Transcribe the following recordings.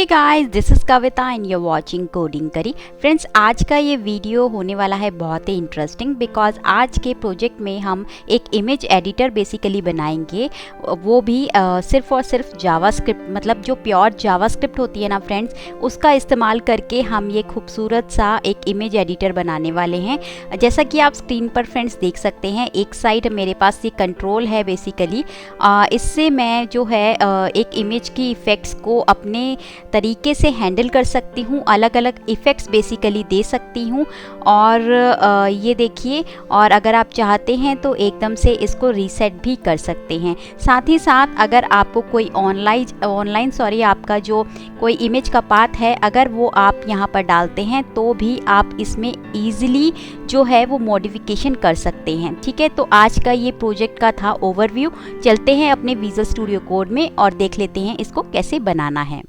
Hey guys, this is Kavita and you watching coding करी। Friends, आज का ये वीडियो होने वाला है बहुत ही इंटरेस्टिंग बिकॉज आज के प्रोजेक्ट में हम एक इमेज एडिटर बेसिकली बनाएंगे, वो भी सिर्फ और सिर्फ जावास्क्रिप्ट, मतलब जो प्योर जावास्क्रिप्ट होती है ना फ्रेंड्स, उसका इस्तेमाल करके हम ये खूबसूरत सा एक इमेज एडिटर बनाने वाले हैं। जैसा कि आप स्क्रीन पर फ्रेंड्स देख सकते हैं, एक साइड मेरे पास ये कंट्रोल है बेसिकली। इससे मैं जो है एक इमेज की इफ़ेक्ट्स को अपने तरीके से हैंडल कर सकती हूँ, अलग अलग इफ़ेक्ट्स बेसिकली दे सकती हूँ। और ये देखिए, और अगर आप चाहते हैं तो एकदम से इसको रीसेट भी कर सकते हैं। साथ ही साथ अगर आपको कोई ऑनलाइन आपका जो कोई इमेज का पाथ है, अगर वो आप यहाँ पर डालते हैं तो भी आप इसमें ईजिली जो है वो मॉडिफिकेशन कर सकते हैं। ठीक है, तो आज का ये प्रोजेक्ट का था ओवरव्यू। चलते हैं अपने विजुअल स्टूडियो कोड में और देख लेते हैं इसको कैसे बनाना है।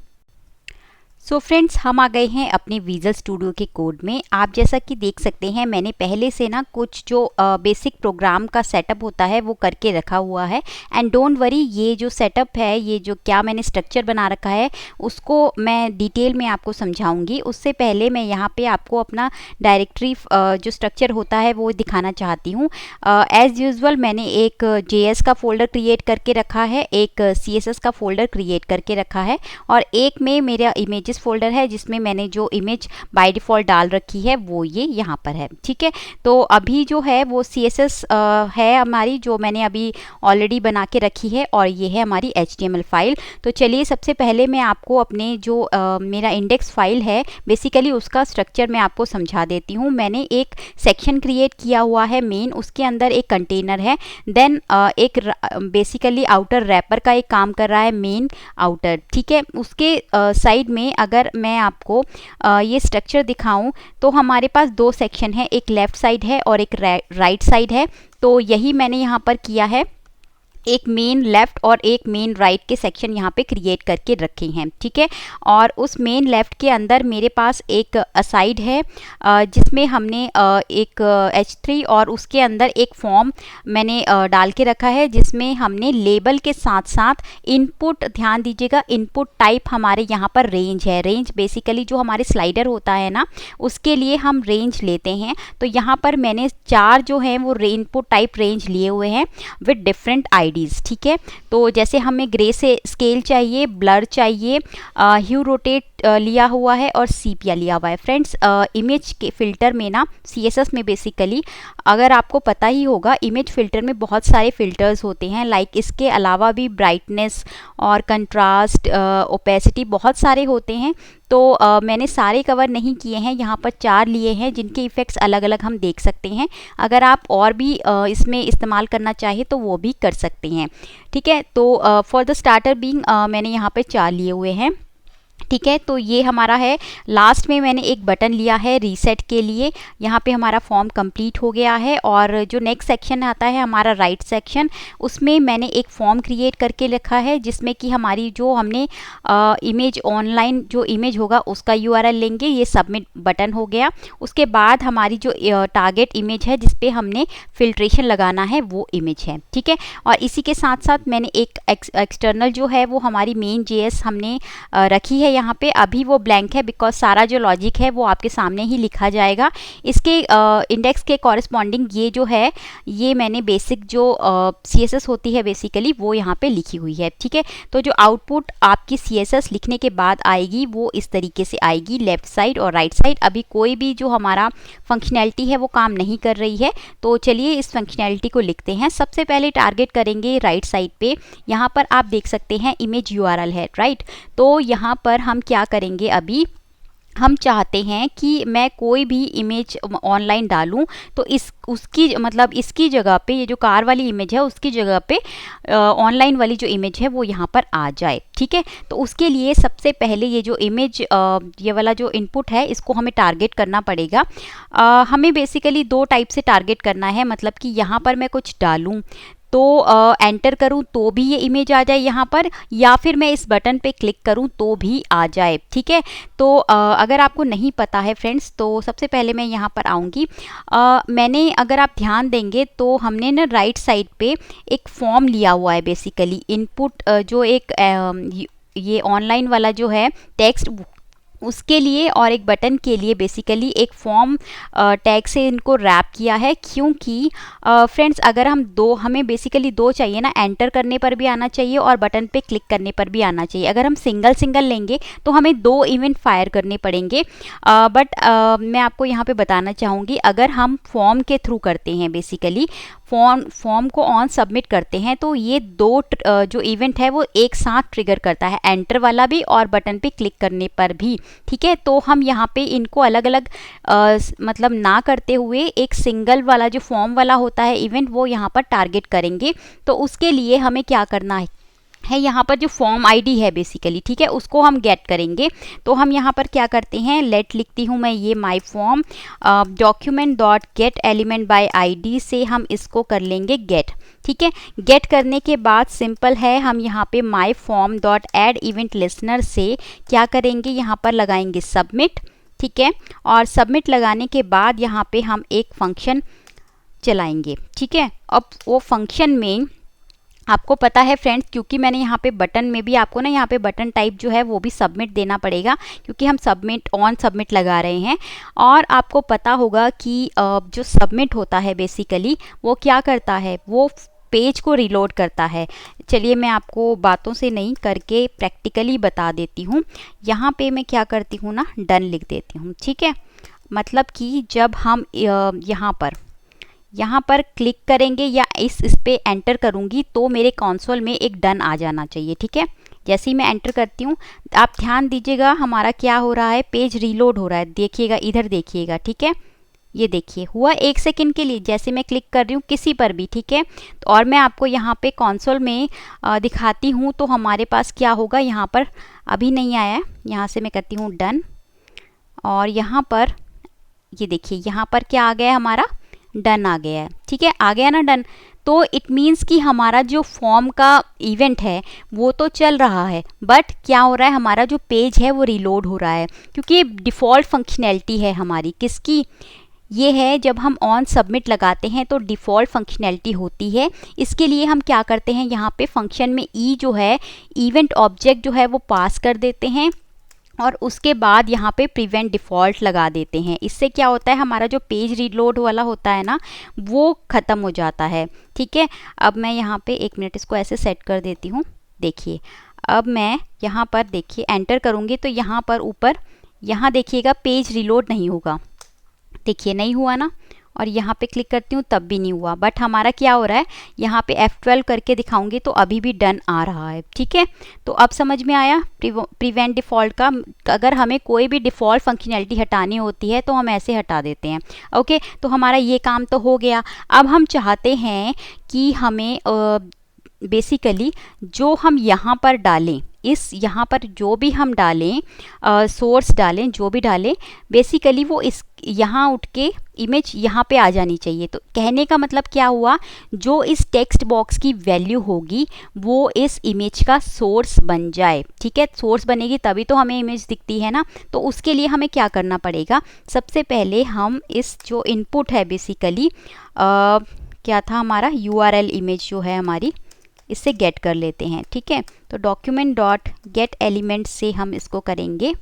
सो फ्रेंड्स, हम आ गए हैं अपने विजुअल स्टूडियो के कोड में। आप जैसा कि देख सकते हैं, मैंने पहले से ना कुछ जो बेसिक प्रोग्राम का सेटअप होता है वो करके रखा हुआ है। एंड डोंट वरी, ये जो सेटअप है, ये जो क्या मैंने स्ट्रक्चर बना रखा है, उसको मैं डिटेल में आपको समझाऊंगी। उससे पहले मैं यहाँ पे आपको अपना डायरेक्टरी जो स्ट्रक्चर होता है वो दिखाना चाहती हूँ। एज़ यूजुअल मैंने एक JS का फोल्डर क्रिएट करके रखा है, एक CSS का फोल्डर क्रिएट करके रखा है, और एक में मेरा इमेजेस फोल्डर है जिसमें मैंने जो इमेज बाय डिफ़ॉल्ट डाल रखी है वो ये यहाँ पर है। ठीक है, तो अभी जो है वो CSS है हमारी, जो मैंने अभी ऑलरेडी बना के रखी है, और ये है हमारी HTML फाइल। तो चलिए, सबसे पहले मैं आपको अपने जो मेरा इंडेक्स फाइल है बेसिकली उसका स्ट्रक्चर मैं आपको समझा देती हूँ। मैंने एक सेक्शन क्रिएट किया हुआ है मेन, उसके अंदर एक कंटेनर है, देन एक बेसिकली आउटर रैपर का एक काम कर रहा है मेन आउटर। ठीक है, उसके साइड में अगर मैं आपको ये स्ट्रक्चर दिखाऊं तो हमारे पास दो सेक्शन है, एक लेफ़्ट साइड है और एक राइट साइड है। तो यही मैंने यहाँ पर किया है, एक मेन लेफ़्ट और एक मेन राइट के सेक्शन यहाँ पे क्रिएट करके रखे हैं। ठीक है, और उस मेन लेफ़्ट के अंदर मेरे पास एक असाइड है जिसमें हमने एक H3 और उसके अंदर एक फॉर्म मैंने डाल के रखा है, जिसमें हमने लेबल के साथ साथ इनपुट, ध्यान दीजिएगा, इनपुट टाइप हमारे यहाँ पर रेंज है। रेंज बेसिकली जो हमारे स्लाइडर होता है ना, उसके लिए हम रेंज लेते हैं। तो यहाँ पर मैंने 4 जो हैं वो इनपुट टाइप रेंज लिए हुए हैं विद डिफरेंट आईडीज़। ठीक है, तो जैसे हमें ग्रे से स्केल चाहिए, ब्लर चाहिए, ह्यू रोटेट लिया हुआ है, और सीपिया लिया हुआ है। फ्रेंड्स, इमेज के फ़िल्टर में ना, CSS में बेसिकली, अगर आपको पता ही होगा, इमेज फ़िल्टर में बहुत सारे फ़िल्टर्स होते हैं। लाइक इसके अलावा भी ब्राइटनेस और कंट्रास्ट, ओपेसिटी, बहुत सारे होते हैं। तो मैंने सारे कवर नहीं किए हैं, यहाँ पर 4 लिए हैं जिनके इफ़ेक्ट्स अलग अलग हम देख सकते हैं। अगर आप और भी इसमें इस्तेमाल करना चाहे तो वो भी कर सकते हैं। ठीक है, तो फॉर द स्टार्टर बीइंग मैंने यहाँ पे 4 लिए हुए हैं। ठीक है, तो ये हमारा है। लास्ट में मैंने एक बटन लिया है रीसेट के लिए। यहाँ पे हमारा फॉर्म कंप्लीट हो गया है, और जो नेक्स्ट सेक्शन आता है हमारा राइट सेक्शन, उसमें मैंने एक फॉर्म क्रिएट करके रखा है जिसमें कि हमारी जो हमने इमेज, ऑनलाइन जो इमेज होगा उसका URL लेंगे। ये सबमिट बटन हो गया। उसके बाद हमारी जो टारगेट इमेज है जिस पे हमने फिल्ट्रेशन लगाना है वो इमेज है। ठीक है, और इसी के साथ साथ मैंने एक एक्सटर्नल जो है वो हमारी मेन JS हमने रखी है। यहाँ पे अभी वो ब्लैंक है बिकॉज सारा जो लॉजिक है वो आपके सामने ही लिखा जाएगा। इसके इंडेक्स के कॉरेस्पॉन्डिंग ये जो है, ये मैंने बेसिक जो CSS होती है बेसिकली वो यहाँ पे लिखी हुई है। ठीक है, तो जो आउटपुट आपकी CSS लिखने के बाद आएगी वो इस तरीके से आएगी, लेफ़्ट साइड और राइट साइड। अभी कोई भी जो हमारा फंक्शनैलिटी है वो काम नहीं कर रही है, तो चलिए इस फंक्शनैलिटी को लिखते हैं। सबसे पहले टारगेट करेंगे राइट साइड पे। यहाँ पर आप देख सकते हैं इमेज URL है, राइट। तो यहाँ पर हम क्या करेंगे, अभी हम चाहते हैं कि मैं कोई भी इमेज ऑनलाइन डालूं तो इसकी जगह पे, ये जो कार वाली इमेज है उसकी जगह पे ऑनलाइन वाली जो इमेज है वो यहाँ पर आ जाए। ठीक है, तो उसके लिए सबसे पहले ये जो इमेज, ये वाला जो इनपुट है, इसको हमें टारगेट करना पड़ेगा। हमें बेसिकली 2 टाइप से टारगेट करना है, मतलब कि यहाँ पर मैं कुछ डालूं तो एंटर करूं तो भी ये इमेज आ जाए यहाँ पर, या फिर मैं इस बटन पे क्लिक करूं तो भी आ जाए। ठीक है, तो अगर आपको नहीं पता है फ्रेंड्स, तो सबसे पहले मैं यहाँ पर आऊँगी। मैंने, अगर आप ध्यान देंगे तो हमने ना राइट साइड पे एक फॉर्म लिया हुआ है बेसिकली, इनपुट जो एक ये ऑनलाइन वाला जो है टेक्स्ट उसके लिए और एक बटन के लिए बेसिकली एक फॉर्म टैग से इनको रैप किया है, क्योंकि फ्रेंड्स अगर हमें बेसिकली दो चाहिए ना, एंटर करने पर भी आना चाहिए और बटन पे क्लिक करने पर भी आना चाहिए। अगर हम सिंगल लेंगे तो हमें दो इवेंट फायर करने पड़ेंगे, बट मैं आपको यहाँ पे बताना चाहूँगी अगर हम फॉर्म के थ्रू करते हैं, बेसिकली फॉर्म को ऑन सबमिट करते हैं, तो ये दो जो इवेंट है वो एक साथ ट्रिगर करता है, एंटर वाला भी और बटन पे क्लिक करने पर भी। ठीक है, तो हम यहाँ पे इनको अलग अलग मतलब ना करते हुए एक सिंगल वाला जो फॉर्म वाला होता है इवेंट वो यहाँ पर टारगेट करेंगे। तो उसके लिए हमें क्या करना है यहाँ पर जो फॉर्म आईडी है बेसिकली, ठीक है, उसको हम गेट करेंगे। तो हम यहाँ पर क्या करते हैं, लेट लिखती हूँ मैं ये my form document dot gate element by ID से हम इसको कर लेंगे गेट। ठीक है, गेट करने के बाद सिंपल है, हम यहाँ पे my form dot add event listener से क्या करेंगे, यहाँ पर लगाएंगे सबमिट। ठीक है, और सबमिट लगाने के बाद यहाँ पे हम एक फंक्शन चलाएंगे। ठीक है, अब वो फंक्शन में आपको पता है फ्रेंड्स, क्योंकि मैंने यहाँ पे बटन में भी आपको ना यहाँ पे बटन टाइप जो है वो भी सबमिट देना पड़ेगा, क्योंकि हम सबमिट लगा रहे हैं। और आपको पता होगा कि जो सबमिट होता है बेसिकली वो क्या करता है, वो पेज को रिलोड करता है। चलिए मैं आपको बातों से नहीं करके प्रैक्टिकली बता देती हूँ। यहाँ पे मैं क्या करती हूँ ना, डन लिख देती हूँ। ठीक है, मतलब कि जब हम यहाँ पर क्लिक करेंगे या इस पे एंटर करूँगी तो मेरे कंसोल में एक डन आ जाना चाहिए। ठीक है, जैसे ही मैं एंटर करती हूँ आप ध्यान दीजिएगा हमारा क्या हो रहा है, पेज रीलोड हो रहा है। देखिएगा, इधर देखिएगा। ठीक है, ये देखिए हुआ 1 सेकंड के लिए, जैसे मैं क्लिक कर रही हूँ किसी पर भी। ठीक है, तो और मैं आपको यहाँ पे कंसोल में दिखाती हूँ तो हमारे पास क्या होगा, यहाँ पर अभी नहीं आया है। यहाँ से मैं करती हूँ डन, और यहाँ पर ये देखिए यहाँ पर क्या आ गया है, हमारा डन आ गया है। ठीक है, आ गया ना डन, तो इट मीन्स कि हमारा जो फॉर्म का इवेंट है वो तो चल रहा है, बट क्या हो रहा है, हमारा जो पेज है वो रीलोड हो रहा है, क्योंकि डिफ़ॉल्ट फंक्शनैलिटी है हमारी किसकी, ये है जब हम ऑन सबमिट लगाते हैं तो डिफ़ॉल्ट फंक्शनैलिटी होती है। इसके लिए हम क्या करते हैं, यहाँ पे फंक्शन में ई जो है इवेंट ऑब्जेक्ट जो है वो पास कर देते हैं, और उसके बाद यहाँ पे प्रिवेंट डिफ़ॉल्ट लगा देते हैं। इससे क्या होता है, हमारा जो पेज रीलोड वाला होता है ना वो ख़त्म हो जाता है। ठीक है, अब मैं यहाँ पे 1 मिनट इसको ऐसे सेट कर देती हूँ। देखिए अब मैं यहाँ पर देखिए एंटर करूँगी तो यहाँ पर ऊपर यहाँ देखिएगा पेज रीलोड नहीं होगा। देखिए नहीं हुआ ना, और यहाँ पे क्लिक करती हूँ तब भी नहीं हुआ, बट हमारा क्या हो रहा है, यहाँ पे F12 करके दिखाऊंगी तो अभी भी डन आ रहा है। ठीक है, तो अब समझ में आया प्रिवेंट डिफ़ॉल्ट का। अगर हमें कोई भी डिफ़ॉल्ट फंक्शनैलिटी हटानी होती है तो हम ऐसे हटा देते हैं। ओके, तो हमारा ये काम तो हो गया। अब हम चाहते हैं कि हमें बेसिकली जो हम यहाँ पर डालें, यहाँ पर जो भी हम डालें, सोर्स डालें, जो भी डालें, बेसिकली वो इस यहाँ उठ के इमेज यहाँ पे आ जानी चाहिए। तो कहने का मतलब क्या हुआ, जो इस टेक्स्ट बॉक्स की वैल्यू होगी वो इस इमेज का सोर्स बन जाए। ठीक है, सोर्स बनेगी तभी तो हमें इमेज दिखती है ना। तो उसके लिए हमें क्या करना पड़ेगा, सबसे पहले हम इस जो इनपुट है बेसिकली क्या था हमारा, URL इमेज जो है हमारी, इससे गेट कर लेते हैं। ठीक है, तो डॉक्यूमेंट डॉट गेट एलिमेंट से हम इसको करेंगे,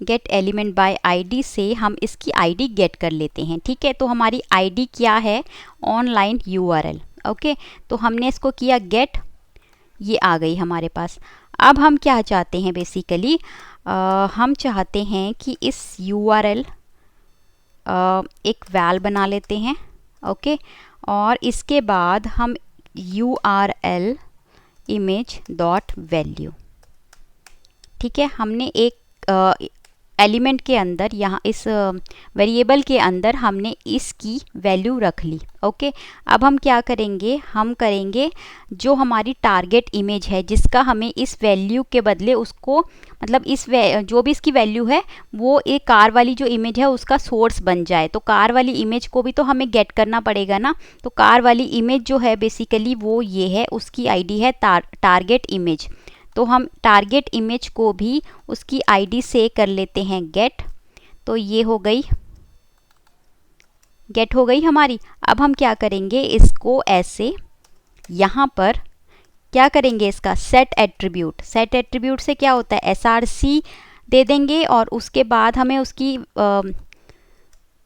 गेट एलिमेंट बाय आईडी से हम इसकी आईडी गेट कर लेते हैं। ठीक है, तो हमारी आईडी क्या है, ऑनलाइन URL। ओके, तो हमने इसको किया गेट, ये आ गई हमारे पास। अब हम क्या चाहते हैं बेसिकली, हम चाहते हैं कि इस URL एक वैल बना लेते हैं। ओके, और इसके बाद हम URL इमेज डॉट वैल्यू, ठीक है, हमने एक एलिमेंट के अंदर यहाँ इस वेरिएबल के अंदर हमने इसकी वैल्यू रख ली। ओके, अब हम क्या करेंगे, हम करेंगे जो हमारी टारगेट इमेज है जिसका हमें इस वैल्यू के बदले उसको मतलब जो भी इसकी वैल्यू है वो एक कार वाली जो इमेज है उसका सोर्स बन जाए। तो कार वाली इमेज को भी तो हमें गेट करना पड़ेगा ना। तो कार वाली इमेज जो है बेसिकली वो ये है, उसकी आईडी है टारगेट इमेज। तो हम टारगेट इमेज को भी उसकी आईडी से कर लेते हैं गेट। तो ये हो गई, गेट हो गई हमारी। अब हम क्या करेंगे, इसको ऐसे यहाँ पर क्या करेंगे इसका सेट एट्रीब्यूट। सेट एट्रीब्यूट से क्या होता है src दे देंगे और उसके बाद हमें उसकी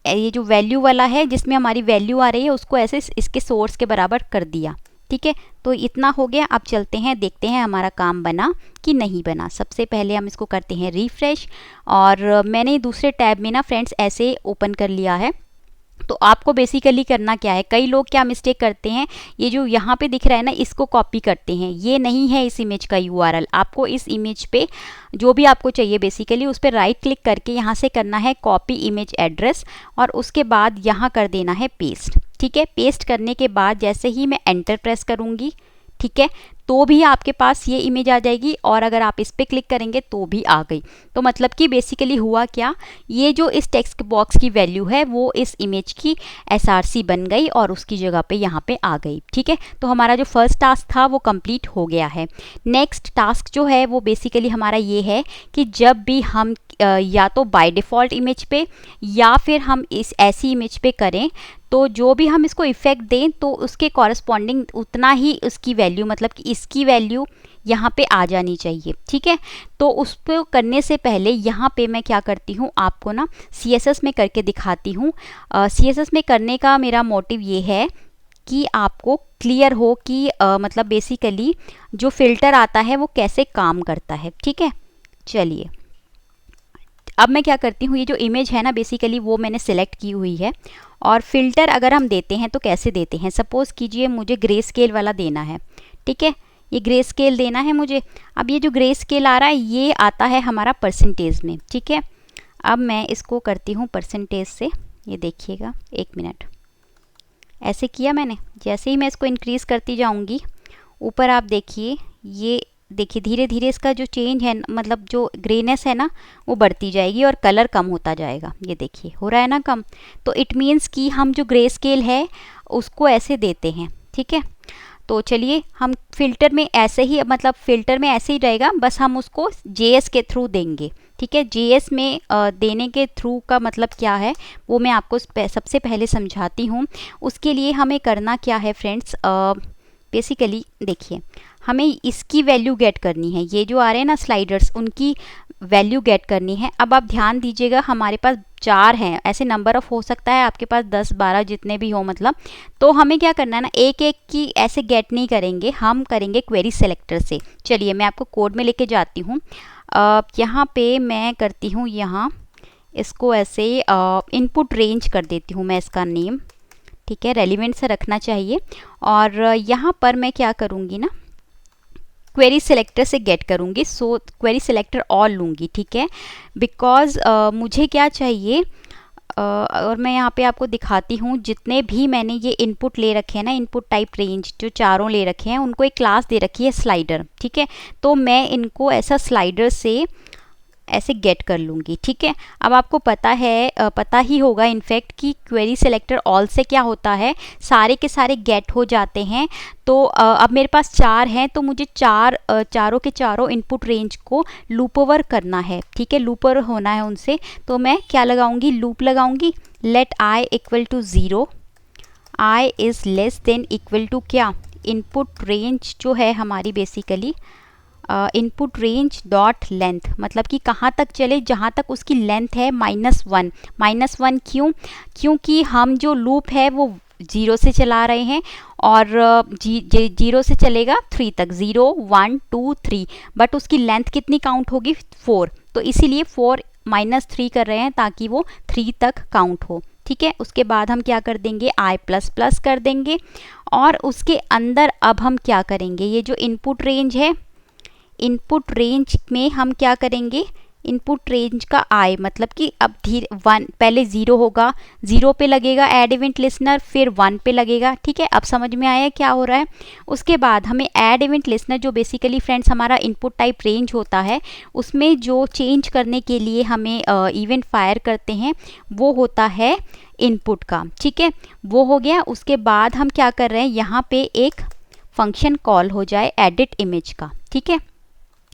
ये जो वैल्यू वाला है जिसमें हमारी वैल्यू आ रही है उसको ऐसे इसके सोर्स के बराबर कर दिया। ठीक है, तो इतना हो गया। अब चलते हैं देखते हैं हमारा काम बना कि नहीं बना। सबसे पहले हम इसको करते हैं रिफ्रेश और मैंने दूसरे टैब में ना फ्रेंड्स ऐसे ओपन कर लिया है। तो आपको बेसिकली करना क्या है, कई लोग क्या मिस्टेक करते हैं, ये जो यहाँ पे दिख रहा है ना इसको कॉपी करते हैं। ये नहीं है इस इमेज का यूआरएल। आपको इस इमेज पे जो भी आपको चाहिए बेसिकली उस पर राइट क्लिक करके यहाँ से करना है कॉपी इमेज एड्रेस और उसके बाद यहाँ कर देना है पेस्ट। ठीक है, पेस्ट करने के बाद जैसे ही मैं एंटर प्रेस करूँगी, ठीक है, तो भी आपके पास ये इमेज आ जाएगी और अगर आप इस पर क्लिक करेंगे तो भी आ गई। तो मतलब कि बेसिकली हुआ क्या, ये जो इस टेक्स्ट बॉक्स की वैल्यू है वो इस इमेज की src बन गई और उसकी जगह पे यहाँ पे आ गई। ठीक है, तो हमारा जो फर्स्ट टास्क था वो कंप्लीट हो गया है। नेक्स्ट टास्क जो है वो बेसिकली हमारा ये है कि जब भी हम या तो बाय डिफ़ॉल्ट इमेज पे या फिर हम इस ऐसी इमेज पे करें तो जो भी हम इसको इफ़ेक्ट दें तो उसके कॉरस्पॉन्डिंग उतना ही उसकी वैल्यू, मतलब कि इसकी वैल्यू यहाँ पे आ जानी चाहिए। ठीक है, तो उस पर करने से पहले यहाँ पे मैं क्या करती हूँ आपको ना CSS में करके दिखाती हूँ। CSS में करने का मेरा मोटिव ये है कि आपको क्लियर हो कि मतलब बेसिकली जो फ़िल्टर आता है वो कैसे काम करता है। ठीक है, चलिए अब मैं क्या करती हूँ, ये जो इमेज है ना बेसिकली वो मैंने सेलेक्ट की हुई है और फ़िल्टर अगर हम देते हैं तो कैसे देते हैं, सपोज़ कीजिए मुझे ग्रे स्केल वाला देना है। ठीक है, ये ग्रे स्केल देना है मुझे। अब ये जो ग्रे स्केल आ रहा है ये आता है हमारा परसेंटेज में। ठीक है, अब मैं इसको करती हूँ परसेंटेज से, ये देखिएगा, एक मिनट, ऐसे किया मैंने। जैसे ही मैं इसको इंक्रीज़ करती जाऊँगी ऊपर आप देखिए, ये देखिए धीरे धीरे इसका जो चेंज है, मतलब जो ग्रेनेस है ना वो बढ़ती जाएगी और कलर कम होता जाएगा। ये देखिए हो रहा है ना कम। तो इट मीन्स कि हम जो ग्रे स्केल है उसको ऐसे देते हैं। ठीक है, तो चलिए हम फ़िल्टर में ऐसे ही, मतलब फ़िल्टर में ऐसे ही रहेगा, बस हम उसको JS के थ्रू देंगे। ठीक है, JS में देने के थ्रू का मतलब क्या है वो मैं आपको सबसे पहले समझाती हूँ। उसके लिए हमें करना क्या है फ्रेंड्स, बेसिकली देखिए हमें इसकी वैल्यू गेट करनी है। ये जो आ रहे हैं ना स्लाइडर्स उनकी वैल्यू गेट करनी है। अब आप ध्यान दीजिएगा हमारे पास 4 हैं, ऐसे नंबर ऑफ हो सकता है आपके पास 10-12 जितने भी हो, मतलब तो हमें क्या करना है ना एक एक की ऐसे गेट नहीं करेंगे, हम करेंगे क्वेरी सेलेक्टर से। चलिए मैं आपको कोड में लेके जाती हूँ। यहाँ पे मैं करती हूँ, यहाँ इसको ऐसे इनपुट रेंज कर देती हूँ मैं इसका नेम। ठीक है, रेलिवेंट से रखना चाहिए और यहाँ पर मैं क्या करूँगी ना क्वेरी सेलेक्टर से गेट करूँगी। सो क्वेरी सेलेक्टर ऑल लूँगी। ठीक है, बिकॉज मुझे क्या चाहिए, और मैं यहाँ पे आपको दिखाती हूँ जितने भी मैंने ये इनपुट ले रखे हैं ना, इनपुट टाइप रेंज जो चारों ले रखे हैं उनको एक क्लास दे रखी है स्लाइडर। ठीक है, तो मैं इनको ऐसा स्लाइडर से ऐसे गेट कर लूँगी। ठीक है, अब आपको पता है, पता ही होगा इनफैक्ट कि क्वेरी सेलेक्टर ऑल से क्या होता है, सारे के सारे गेट हो जाते हैं। तो अब मेरे पास 4 हैं तो मुझे चारों के चारों इनपुट रेंज को लूप ओवर करना है। ठीक है, लूप ओवर होना है उनसे। तो मैं क्या लगाऊंगी, लूप लगाऊंगी, let i equal to 0, i is less than equal to क्या, इनपुट रेंज जो है हमारी basically input range dot length, मतलब कि कहाँ तक चले, जहाँ तक उसकी लेंथ है -1। -1 क्यों, क्योंकि हम जो लूप है वो 0 से चला रहे हैं और 0 से चलेगा 3 तक, 0 1 2 3, बट उसकी लेंथ कितनी काउंट होगी 4, तो इसीलिए 4 -3 कर रहे हैं ताकि वो 3 तक काउंट हो। ठीक है, उसके बाद हम क्या कर देंगे, i++ कर देंगे और उसके अंदर अब हम क्या करेंगे, ये जो इनपुट रेंज है, इनपुट रेंज में हम क्या करेंगे, इनपुट रेंज का i, मतलब कि अब धीरे 1 पहले 0 होगा, 0 पे लगेगा ऐड इवेंट लिसनर, फिर 1 पे लगेगा। ठीक है, अब समझ में आया क्या हो रहा है। उसके बाद हमें ऐड इवेंट लिसनर जो बेसिकली फ्रेंड्स हमारा इनपुट टाइप रेंज होता है उसमें जो चेंज करने के लिए हमें इवेंट फायर करते हैं वो होता है इनपुट का। ठीक है, वो हो गया। उसके बाद हम क्या कर रहे हैं, यहाँ पे एक फंक्शन कॉल हो जाए एडिट इमेज का। ठीक है,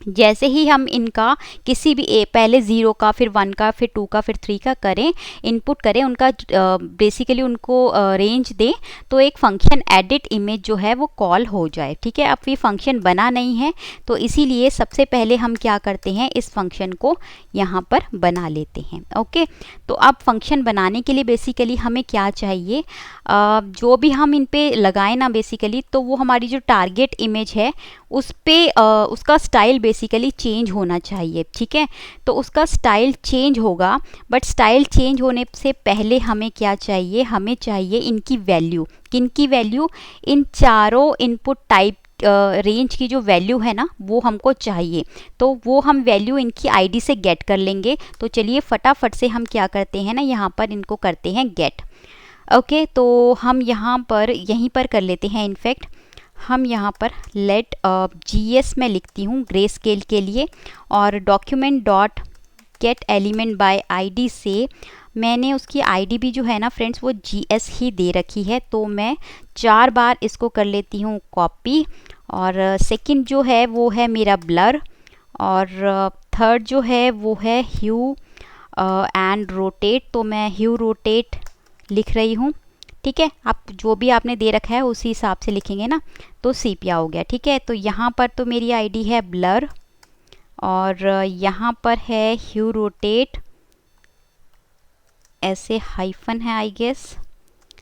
जैसे ही हम इनका किसी भी पहले 0 का, फिर 1 का, फिर 2 का, फिर 3 का करें, इनपुट करें, उनका बेसिकली उनको रेंज दें, तो एक फंक्शन एडिट इमेज जो है वो कॉल हो जाए। ठीक है, अब ये फंक्शन बना नहीं है, तो इसीलिए सबसे पहले हम क्या करते हैं, इस फंक्शन को यहाँ पर बना लेते हैं। ओके, तो अब फंक्शन बनाने के लिए बेसिकली हमें क्या चाहिए, जो भी हम इन पे लगाएं ना बेसिकली, तो वो हमारी जो टारगेट इमेज है उस पे उसका स्टाइल बेसिकली चेंज होना चाहिए। ठीक है, तो उसका स्टाइल चेंज होगा, बट स्टाइल चेंज होने से पहले हमें क्या चाहिए, हमें चाहिए इनकी वैल्यू। किनकी वैल्यू, इन चारों इनपुट टाइप रेंज की जो वैल्यू है ना वो हमको चाहिए, तो वो हम वैल्यू इनकी आईडी से गेट कर लेंगे। तो चलिए फटाफट से हम क्या करते हैं ना, यहाँ पर इनको करते हैं गेट। ओके, तो हम यहाँ पर यहीं पर कर लेते हैं। इनफैक्ट हम यहाँ पर लेट GS में लिखती हूँ ग्रे स्केल के लिए, और document dot gate element by ID से मैंने उसकी आईडी भी जो है ना फ्रेंड्स वो GS ही दे रखी है, तो मैं 4 बार इसको कर लेती हूँ कॉपी। और सेकंड जो है वो है मेरा ब्लर, और थर्ड जो है वो है ह्यू एंड रोटेट, तो मैं ह्यू रोटेट लिख रही हूँ। ठीक है, आप जो भी आपने दे रखा है उसी हिसाब से लिखेंगे ना, तो सीपिया हो गया। ठीक है, तो यहाँ पर तो मेरी आईडी है ब्लर, और यहाँ पर है ह्यू रोटेट, ऐसे हाइफन है आई गेस।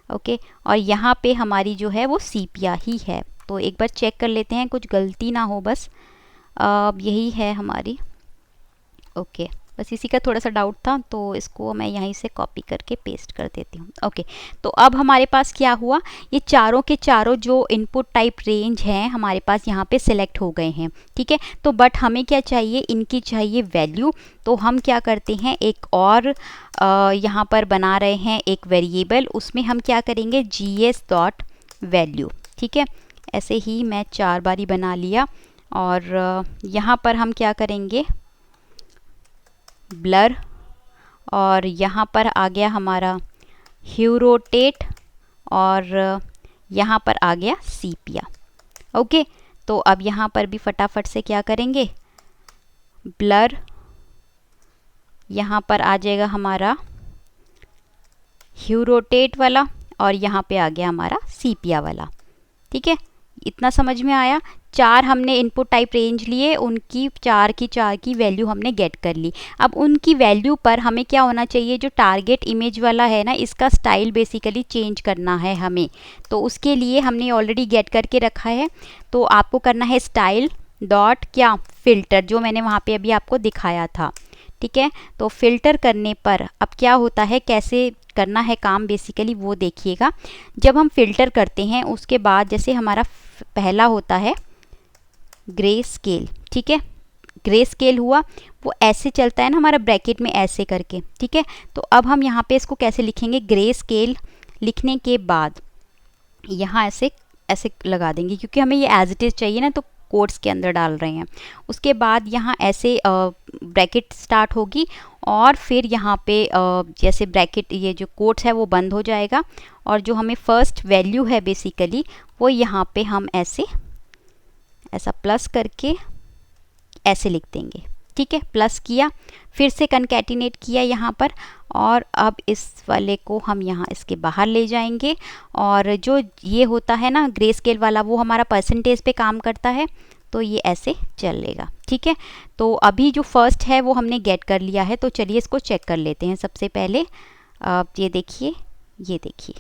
ओके, और यहाँ पे हमारी जो है वो सीपिया ही है। तो एक बार चेक कर लेते हैं कुछ गलती ना हो, बस यही है हमारी। ओके, बस इसी का थोड़ा सा डाउट था, तो इसको मैं यहीं से कॉपी करके पेस्ट कर देती हूँ। ओके, तो अब हमारे पास क्या हुआ, ये चारों के चारों जो इनपुट टाइप रेंज हैं हमारे पास यहाँ पे सिलेक्ट हो गए हैं। ठीक है, तो बट हमें क्या चाहिए, इनकी चाहिए वैल्यू। तो हम क्या करते हैं, एक और यहाँ पर बना रहे हैं एक वेरिएबल, उसमें हम क्या करेंगे GS डॉट वैल्यू। ठीक है, ऐसे ही मैं 4 बारी बना लिया, और यहाँ पर हम क्या करेंगे, ब्लर, और यहाँ पर आ गया हमारा ह्यू रोटेट, और यहाँ पर आ गया सीपिया। ओके, तो अब यहाँ पर भी फटाफट से क्या करेंगे, ब्लर, यहाँ पर आ जाएगा हमारा ह्यू रोटेट वाला, और यहाँ पे आ गया हमारा सीपिया वाला। ठीक है, इतना समझ में आया। 4 हमने इनपुट टाइप रेंज लिए, उनकी 4 की वैल्यू हमने गेट कर ली। अब उनकी वैल्यू पर हमें क्या होना चाहिए, जो टारगेट इमेज वाला है ना, इसका स्टाइल बेसिकली चेंज करना है हमें, तो उसके लिए हमने ऑलरेडी गेट करके रखा है। तो आपको करना है स्टाइल डॉट क्या, फिल्टर, जो मैंने वहाँ पे अभी आपको दिखाया था। ठीक है, तो फिल्टर करने पर अब क्या होता है, कैसे करना है काम बेसिकली वो देखिएगा। जब हम फिल्टर करते हैं उसके बाद जैसे हमारा पहला होता है ग्रे स्केल। ठीक है, ग्रे स्केल हुआ, वो ऐसे चलता है ना हमारा ब्रैकेट में ऐसे करके। ठीक है, तो अब हम यहाँ पे इसको कैसे लिखेंगे, ग्रे स्केल लिखने के बाद यहाँ ऐसे ऐसे लगा देंगे, क्योंकि हमें ये एज इट इज़ चाहिए ना, तो कोट्स के अंदर डाल रहे हैं। उसके बाद यहाँ ऐसे ब्रैकेट स्टार्ट होगी, और फिर यहाँ पे जैसे ब्रैकेट ये जो कोट्स है वो बंद हो जाएगा, और जो हमें फर्स्ट वैल्यू है बेसिकली वो यहाँ पे हम ऐसे ऐसा प्लस करके ऐसे लिख देंगे। ठीक है, प्लस किया, फिर से कनकैटिनेट किया यहाँ पर, और अब इस वाले को हम यहाँ इसके बाहर ले जाएंगे, और जो ये होता है ना ग्रे स्केल वाला, वो हमारा परसेंटेज पे काम करता है, तो ये ऐसे चलेगा। ठीक है, तो अभी जो फर्स्ट है वो हमने गेट कर लिया है, तो चलिए इसको चेक कर लेते हैं। सबसे पहले ये देखिए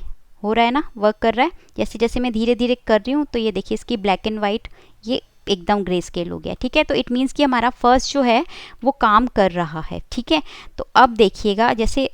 हो रहा है ना, वर्क कर रहा है। जैसे जैसे मैं धीरे धीरे कर रही हूँ, तो ये देखिए इसकी ब्लैक एंड वाइट ये एकदम ग्रे स्केल हो गया। ठीक है, तो इट मीन्स कि हमारा फर्स्ट जो है वो काम कर रहा है। ठीक है, तो अब देखिएगा जैसे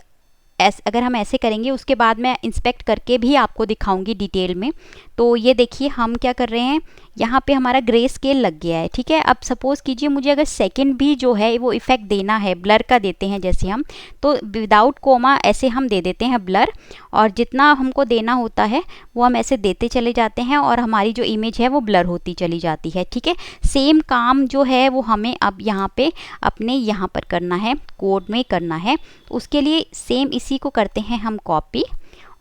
अगर हम ऐसे करेंगे, उसके बाद मैं इंस्पेक्ट करके भी आपको दिखाऊंगी डिटेल में। तो ये देखिए हम क्या कर रहे हैं, यहाँ पे हमारा ग्रे स्केल लग गया है। ठीक है, अब सपोज़ कीजिए मुझे अगर सेकंड भी जो है वो इफ़ेक्ट देना है, ब्लर का देते हैं जैसे हम, तो विदाउट कोमा ऐसे हम दे देते हैं ब्लर, और जितना हमको देना होता है वो हम ऐसे देते चले जाते हैं, और हमारी जो इमेज है वो ब्लर होती चली जाती है। ठीक है, सेम काम जो है वो हमें अब यहाँ पे अपने यहाँ पर करना है, कोड में करना है। उसके लिए सेम इसी को करते हैं हम कॉपी,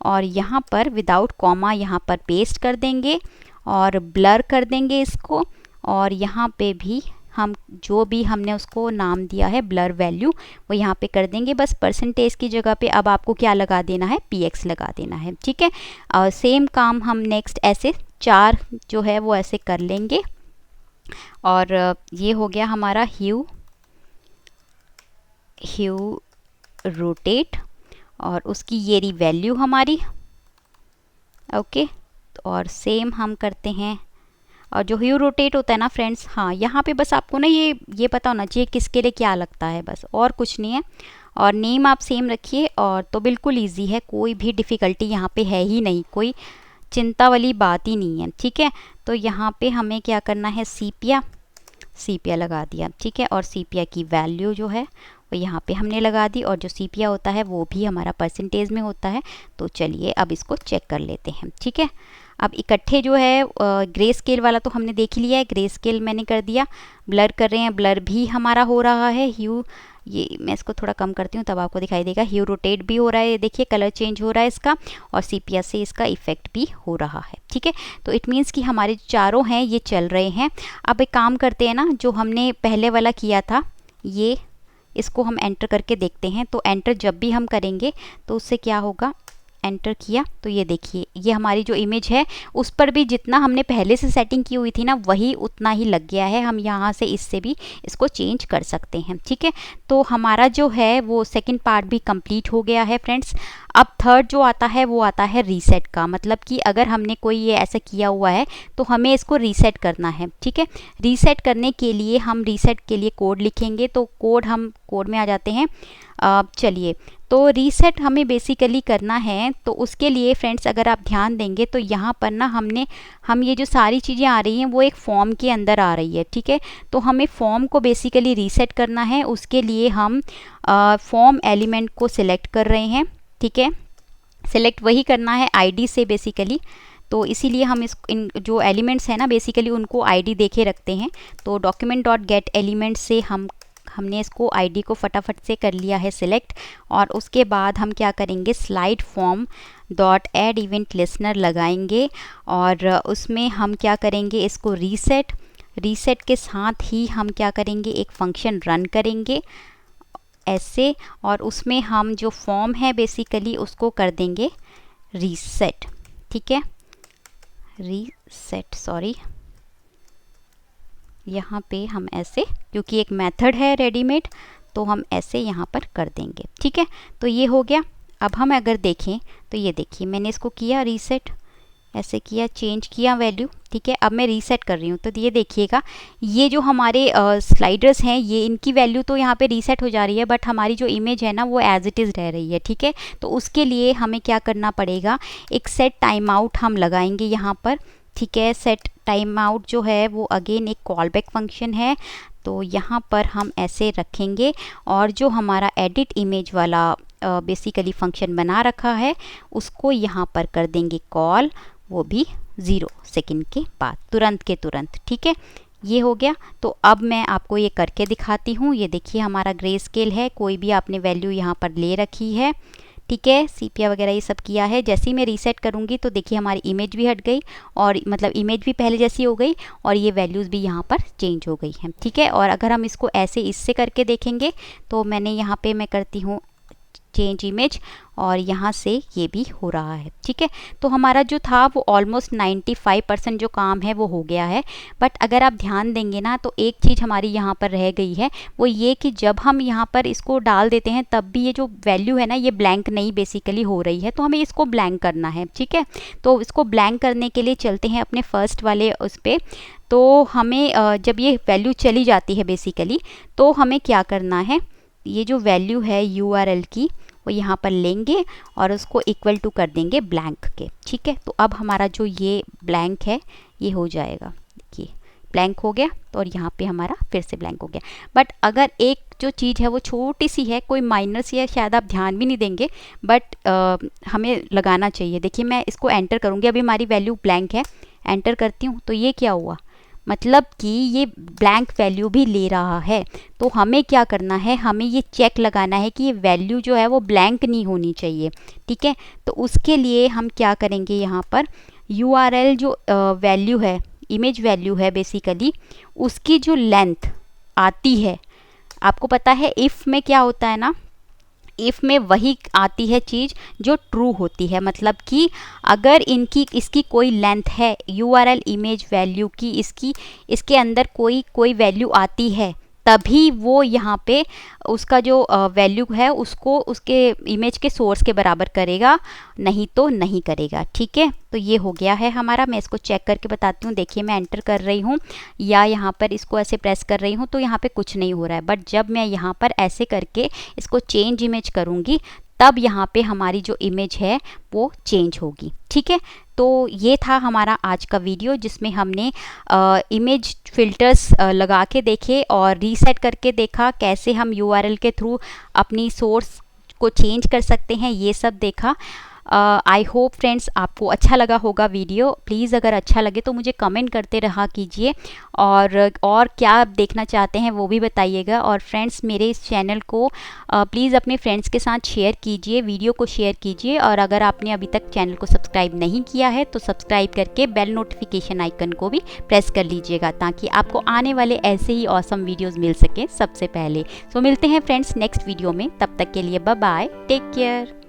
और यहाँ पर विदाउट कॉमा यहाँ पर पेस्ट कर देंगे, और ब्लर कर देंगे इसको, और यहाँ पे भी हम जो भी हमने उसको नाम दिया है ब्लर वैल्यू वो यहाँ पे कर देंगे। बस परसेंटेज की जगह पे अब आपको क्या लगा देना है, px लगा देना है, ठीक है। और सेम काम हम नेक्स्ट ऐसे 4 जो है वो ऐसे कर लेंगे। और ये हो गया हमारा ह्यू रोटेट, और उसकी ये रही वैल्यू हमारी, ओके। और सेम हम करते हैं, और जो ह्यू रोटेट होता है ना फ्रेंड्स, हाँ यहाँ पे बस आपको ना ये पता होना चाहिए किसके लिए क्या लगता है, बस और कुछ नहीं है। और नेम आप सेम रखिए, और तो बिल्कुल इजी है, कोई भी डिफ़िकल्टी यहाँ पे है ही नहीं, कोई चिंता वाली बात ही नहीं है, ठीक है। तो यहाँ पे हमें क्या करना है, सीपिया लगा दिया, ठीक है। और सीपिया की वैल्यू जो है वो यहाँ पे हमने लगा दी, और जो सीपिया होता है वो भी हमारा परसेंटेज में होता है। तो चलिए अब इसको चेक कर लेते हैं, ठीक है। अब इकट्ठे जो है ग्रे स्केल वाला तो हमने देख लिया है, ग्रे स्केल मैंने कर दिया। ब्लर कर रहे हैं, ब्लर भी हमारा हो रहा है। ह्यू, ये मैं इसको थोड़ा कम करती हूँ तब आपको दिखाई देगा। ह्यू रोटेट भी हो रहा है, देखिए कलर चेंज हो रहा है इसका, और सीपिया से इसका इफेक्ट भी हो रहा है, ठीक है। तो इट मीन्स कि हमारे चारों हैं ये चल रहे हैं। अब एक काम करते हैं ना, जो हमने पहले वाला किया था ये, इसको हम एंटर करके देखते हैं। तो एंटर जब भी हम करेंगे तो उससे क्या होगा, एंटर किया तो ये देखिए ये हमारी जो इमेज है उस पर भी जितना हमने पहले से सेटिंग की हुई थी ना वही उतना ही लग गया है। हम यहाँ से इससे भी इसको चेंज कर सकते हैं, ठीक है। तो हमारा जो है वो सेकंड पार्ट भी कंप्लीट हो गया है फ्रेंड्स। अब थर्ड जो आता है वो आता है रीसेट का, मतलब कि अगर हमने कोई ये ऐसा किया हुआ है तो हमें इसको रीसेट करना है, ठीक है। रीसेट करने के लिए हम रीसेट के लिए कोड लिखेंगे, तो हम कोड में आ जाते हैं। चलिए, तो रीसेट हमें बेसिकली करना है, तो उसके लिए फ्रेंड्स अगर आप ध्यान देंगे तो यहाँ पर ना हम ये जो सारी चीज़ें आ रही हैं वो एक फॉर्म के अंदर आ रही है, ठीक है। तो हमें फॉर्म को बेसिकली रीसेट करना है, उसके लिए हम फॉर्म एलिमेंट को सिलेक्ट कर रहे हैं, ठीक है। सिलेक्ट वही करना है आईडी से बेसिकली, तो इसीलिए हम इन जो एलिमेंट्स हैं ना बेसिकली उनको आईडी देके रखते हैं। तो डॉक्यूमेंट डॉट गेट एलिमेंट से हमने इसको आईडी को फटाफट से कर लिया है सिलेक्ट। और उसके बाद हम क्या करेंगे, slide form dot add event listener लगाएंगे, और उसमें हम क्या करेंगे, इसको रीसेट के साथ ही हम क्या करेंगे, एक फंक्शन रन करेंगे ऐसे, और उसमें हम जो फॉर्म है बेसिकली उसको कर देंगे रीसेट, ठीक है। रीसेट, सॉरी, यहाँ पे हम ऐसे, क्योंकि एक मेथड है रेडीमेड तो हम ऐसे यहाँ पर कर देंगे, ठीक है। तो ये हो गया। अब हम अगर देखें तो ये देखिए मैंने इसको किया रीसेट, ऐसे किया, चेंज किया वैल्यू, ठीक है। अब मैं रीसेट कर रही हूँ तो ये देखिएगा ये जो हमारे स्लाइडर्स हैं ये इनकी वैल्यू तो यहाँ पे रीसेट हो जा रही है, बट हमारी जो इमेज है ना वो एज इट इज़ रह रही है, ठीक है। तो उसके लिए हमें क्या करना पड़ेगा, एक सेट टाइम आउट हम लगाएंगे यहाँ पर, ठीक है। सेट टाइम आउट जो है वो अगेन एक कॉल बैक फंक्शन है, तो यहाँ पर हम ऐसे रखेंगे, और जो हमारा एडिट इमेज वाला बेसिकली फंक्शन बना रखा है उसको यहाँ पर कर देंगे कॉल, वो भी 0 सेकंड के बाद, तुरंत के तुरंत, ठीक है। ये हो गया। तो अब मैं आपको ये करके दिखाती हूँ। ये देखिए हमारा ग्रे स्केल है, कोई भी आपने वैल्यू यहाँ पर ले रखी है, ठीक है। सीपिया वगैरह ये सब किया है। जैसे ही मैं रीसेट करूँगी तो देखिए हमारी इमेज भी हट गई, और मतलब इमेज भी पहले जैसी हो गई, और ये वैल्यूज़ भी यहाँ पर चेंज हो गई हैं, ठीक है। और अगर हम इसको ऐसे इससे करके देखेंगे तो मैंने यहाँ पे मैं करती हूँ चेंज इमेज, और यहाँ से ये भी हो रहा है, ठीक है। तो हमारा जो था वो ऑलमोस्ट 95% जो काम है वो हो गया है। बट अगर आप ध्यान देंगे ना तो एक चीज़ हमारी यहाँ पर रह गई है, वो ये कि जब हम यहाँ पर इसको डाल देते हैं तब भी ये जो वैल्यू है ना ये ब्लैंक नहीं बेसिकली हो रही है, तो हमें इसको ब्लैंक करना है, ठीक है। तो इसको ब्लैंक करने के लिए चलते हैं अपने फर्स्ट वाले उस पर। तो हमें जब ये वैल्यू चली जाती है बेसिकली तो हमें क्या करना है, ये जो वैल्यू है URL की वो यहाँ पर लेंगे और उसको इक्वल टू कर देंगे ब्लैंक के, ठीक है। तो अब हमारा जो ये ब्लैंक है ये हो जाएगा, देखिए ब्लैंक हो गया, तो और यहाँ पे हमारा फिर से ब्लैंक हो गया। बट अगर एक जो चीज़ है वो छोटी सी है, कोई माइनर सी है, शायद आप ध्यान भी नहीं देंगे, बट हमें लगाना चाहिए। देखिए मैं इसको एंटर करूँगी, अभी हमारी वैल्यू ब्लैंक है, एंटर करती हूँ तो ये क्या हुआ, मतलब कि ये ब्लैंक वैल्यू भी ले रहा है। तो हमें क्या करना है, हमें ये चेक लगाना है कि ये वैल्यू जो है वो ब्लैंक नहीं होनी चाहिए, ठीक है। तो उसके लिए हम क्या करेंगे, यहाँ पर URL जो वैल्यू है, इमेज वैल्यू है बेसिकली, उसकी जो लेंथ आती है, आपको पता है इफ़ में क्या होता है ना, इफ़ में वही आती है चीज़ जो ट्रू होती है। मतलब कि अगर इसकी कोई लेंथ है URL इमेज वैल्यू की, इसके अंदर कोई वैल्यू आती है, तभी वो यहाँ पे उसका जो वैल्यू है उसको उसके इमेज के सोर्स के बराबर करेगा, नहीं तो नहीं करेगा। ठीक है, तो ये हो गया है हमारा। मैं इसको चेक करके बताती हूँ। देखिए मैं एंटर कर रही हूँ या यहाँ पर इसको ऐसे प्रेस कर रही हूँ तो यहाँ पे कुछ नहीं हो रहा है, बट जब मैं यहाँ पर ऐसे करके इसको चेंज इमेज करूँगी तब यहाँ पे हमारी जो इमेज है वो चेंज होगी। ठीक है, तो ये था हमारा आज का वीडियो जिसमें हमने इमेज फिल्टर्स लगा के देखे और रीसेट करके देखा कैसे हम URL के थ्रू अपनी सोर्स को चेंज कर सकते हैं, ये सब देखा। आई होप फ्रेंड्स आपको अच्छा लगा होगा वीडियो। प्लीज़ अगर अच्छा लगे तो मुझे कमेंट करते रहा कीजिए, और क्या आप देखना चाहते हैं वो भी बताइएगा। और फ्रेंड्स मेरे इस चैनल को प्लीज़ अपने फ्रेंड्स के साथ शेयर कीजिए, वीडियो को शेयर कीजिए। और अगर आपने अभी तक चैनल को सब्सक्राइब नहीं किया है तो सब्सक्राइब करके बेल नोटिफिकेशन आइकन को भी प्रेस कर लीजिएगा, ताकि आपको आने वाले ऐसे ही ऑसम वीडियोज़ मिल सकें सबसे पहले। सो मिलते हैं फ्रेंड्स नेक्स्ट वीडियो में, तब तक के लिए बाय बाय, टेक केयर।